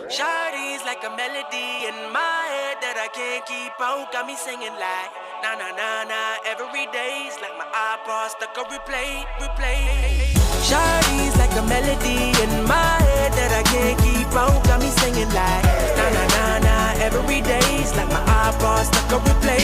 Shawty's like a melody in my head that I can't keep out. Got me singing like na na na na. Every day's like my iPod stuck on replay, replay. Shawty's like a melody in my head that I can't keep out. Got me singing like na na na na. Every day's like my iPod stuck on replay,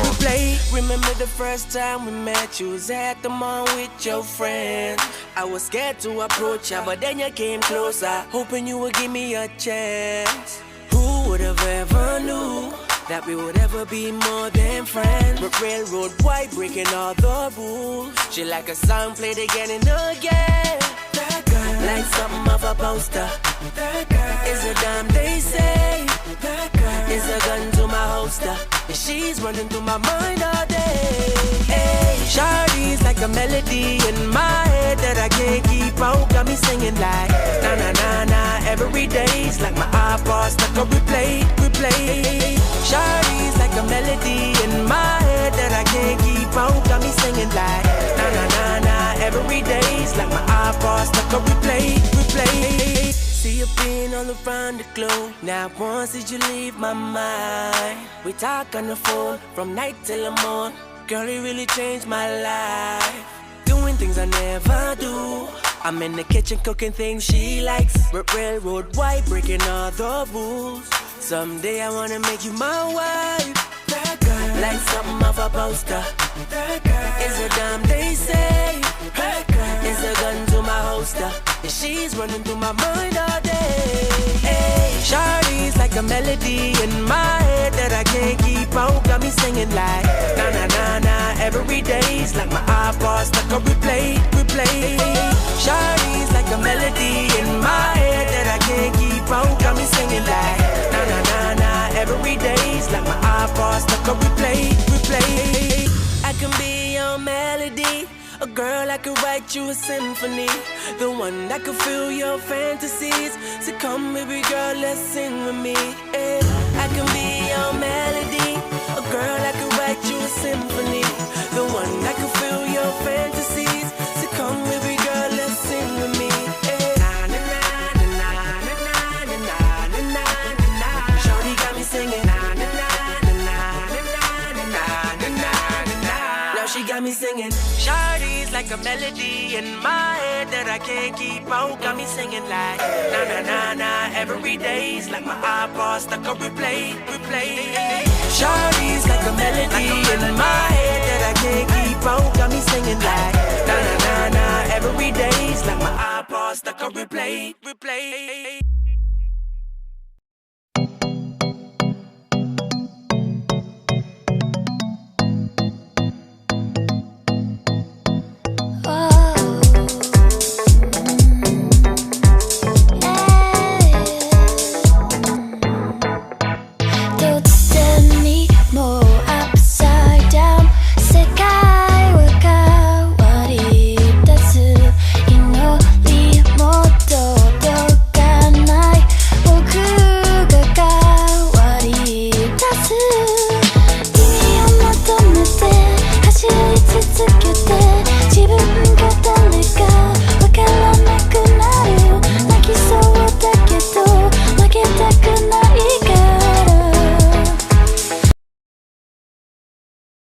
replay. Remember the first time we met? You was at the mall with your friends. I was scared to approach ya, but then you came closer, hoping you would give me a chance. Who would have ever knew that we would ever be more than friends? But railroad white breaking all the rules. She like a song played again and again. That girl, like something of a poster. That girl is a dime, they say. That girl is a gun to my holster, and she's running through my mind all day. Hey, Shawty's like a melody in my head that I can't keep out. Got me singing like na na na na. Every day's like my iPod stuck on replay, replay. Shawty's like a melody in my head that I can't keep out. Got me singing like na na na na. Every day's like my iPod stuck on replay, replay. See you being all around the globe. Now once did you leave my mind? We talk on the phone from night till the morn. Girl, it really changed my life. Doing things I never do. I'm in the kitchen cooking things she likes. Railroad white breaking all the rules. Someday I wanna make you my wife. That girl, like something of a poster. That girl is a dime, they say. That girl is a gun to my holster, and she's running through my mind all day. Hey, Shawty's like a melody in my head that I can't keep out. Got me singing like na na na na. Every day's like my iPod stuck on replay, replay. Shawty's like a melody in my head that I can't keep out. Got me singing like na na na na. Every day's like my iPod stuck on replay, replay. I can be your melody, a girl I could write you a symphony, the one that could fill your fantasies. So come baby girl, let's sing with me. Yeah. I can be your melody, a girl I could write you a symphony, the one that could fill your fantasies. So come baby girl, let's sing with me. Yeah. Na na na na na na na na na na. Shawty got me singing na na na na na na na na na. Now she got me singing. Shawty's like a melody in my head that I can't keep out. Got me singing like na na na na. Every day's like my iPod stuck on replay, replay. Shawty's like a melody in my head that I can't keep out. Got me singing like na na na na. Every day's like my iPod stuck on replay, replay. Keep